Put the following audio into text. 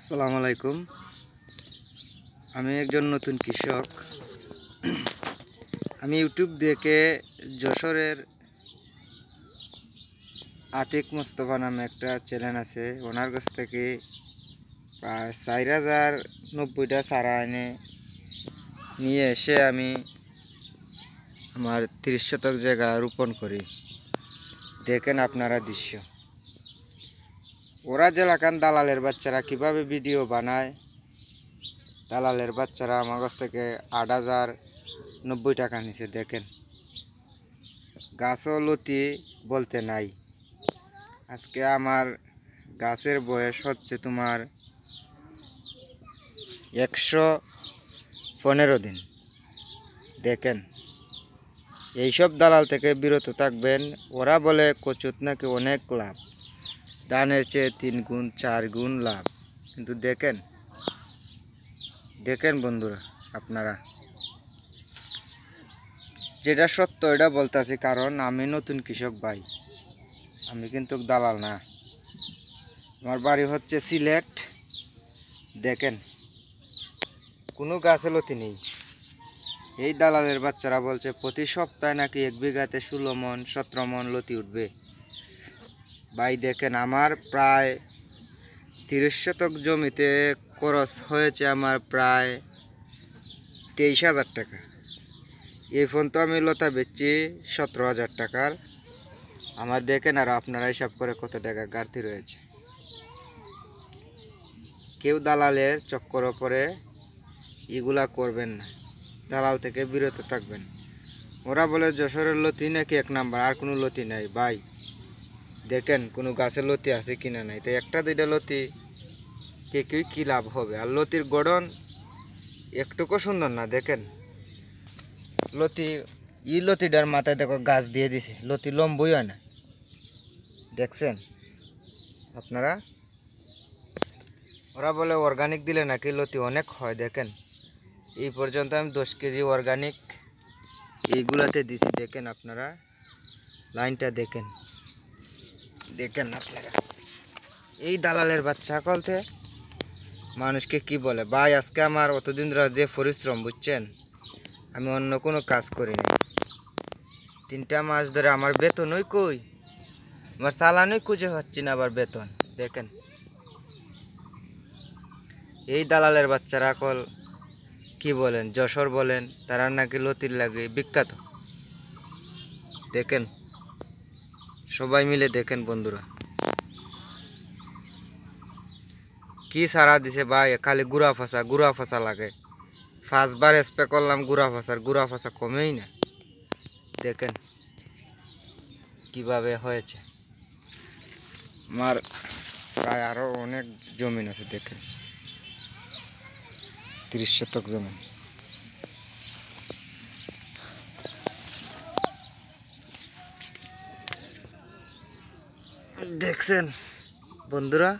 আসসালামু আলাইকুম। আমি একজন নতুন কৃষক। আমি ইউটিউব দেখে যশোরের আতিক মুস্তফা নামে একটা চ্যানেল আছে, ওনার কাছ থেকে প্রায় 4090টা চারা এনে নিয়ে এসে আমি আমার 30 শতক জায়গা রোপণ করি। দেখেন আপনারা দৃশ্য। ওরা যে লাগান দালালের বাচ্চারা কিভাবে ভিডিও বানায়, দালালের বাচ্চারা আমার কাছ থেকে 8090 টাকা নিছে। দেখেন গাছও লতি বলতে নাই। আজকে আমার গাছের বয়স হচ্ছে তোমার 115 দিন। দেখেন এইসব দালাল থেকে বিরত থাকবেন। ওরা বলে কচুত নাকি অনেক লাভ, ধানের চেয়ে 3 গুণ 4 গুণ লাভ, কিন্তু দেখেন বন্ধুরা, আপনারা যেটা সত্য এটা বলতেছি, কারণ আমি নতুন কৃষক ভাই, আমি কিন্তু দালাল না। আমার বাড়ি হচ্ছে সিলেট। দেখেন কোনো গাছে লতি নেই। এই দালালের বাচ্চারা বলছে প্রতি সপ্তাহে নাকি 1 বিঘাতে 16 মন 17 মন লতি উঠবে। ভাই দেখেন আমার প্রায় 30 শতক জমিতে খরচ হয়েছে আমার প্রায় 23,000 টাকা। এই ফোন তো আমি লতা বেচছি 17,000 টাকার। আমার দেখেন আর আপনারা হিসাব করে কত টাকা ঘাটতি রয়েছে। কেউ দালালের চক্কর পরে এগুলা করবেন না, দালাল থেকে বিরত থাকবেন। ওরা বলে যশোরের লতি নাকি 1 নাম্বার, আর কোনো লতি নাই। ভাই দেখেন কোনো গাছের লতি আছে কিনা নাই, তাই একটা দুইটা লতি কেউই কী লাভ হবে? আর লতির গড়ন একটুকু সুন্দর না। দেখেন লতি, লতিটার মাথায় দেখো গাছ দিয়ে দিছে, লতি লম্বই হয় না। দেখছেন আপনারা? ওরা বলে অর্গানিক দিলে নাকি লতি অনেক হয়। দেখেন এই পর্যন্ত আমি 10 কেজি অর্গানিক এইগুলাতে দিছি। দেখেন আপনারা লাইনটা দেখেন আপনারা। এই দালালের বাচ্চা কলতে মানুষকে কি বলে? ভাই আজকে আমার অতদিন ধরে যে পরিশ্রম, বুঝছেন, আমি অন্য কোনো কাজ করিনি। 3টা মাস ধরে আমার বেতনই কই, আমার চালানই খুঁজে পাচ্ছি না, আবার বেতন। দেখেন এই দালালের বাচ্চারা কল কি বলেন, যশোর বলেন, তারা নাকি লতির লাগে বিখ্যাত। দেখেন সবাই মিলে দেখেন বন্ধুরা কি সারা দিছে। ভাই খালি গুড়া ফাঁসা লাগে। 5 বার স্প্রে করলাম গুড়া ফাঁসা কমেই না। দেখেন কিভাবে হয়েছে। আমার প্রায় আরো অনেক জমিন আছে। দেখেন 30 শতক জমিন। দেখছেন বন্ধুরা?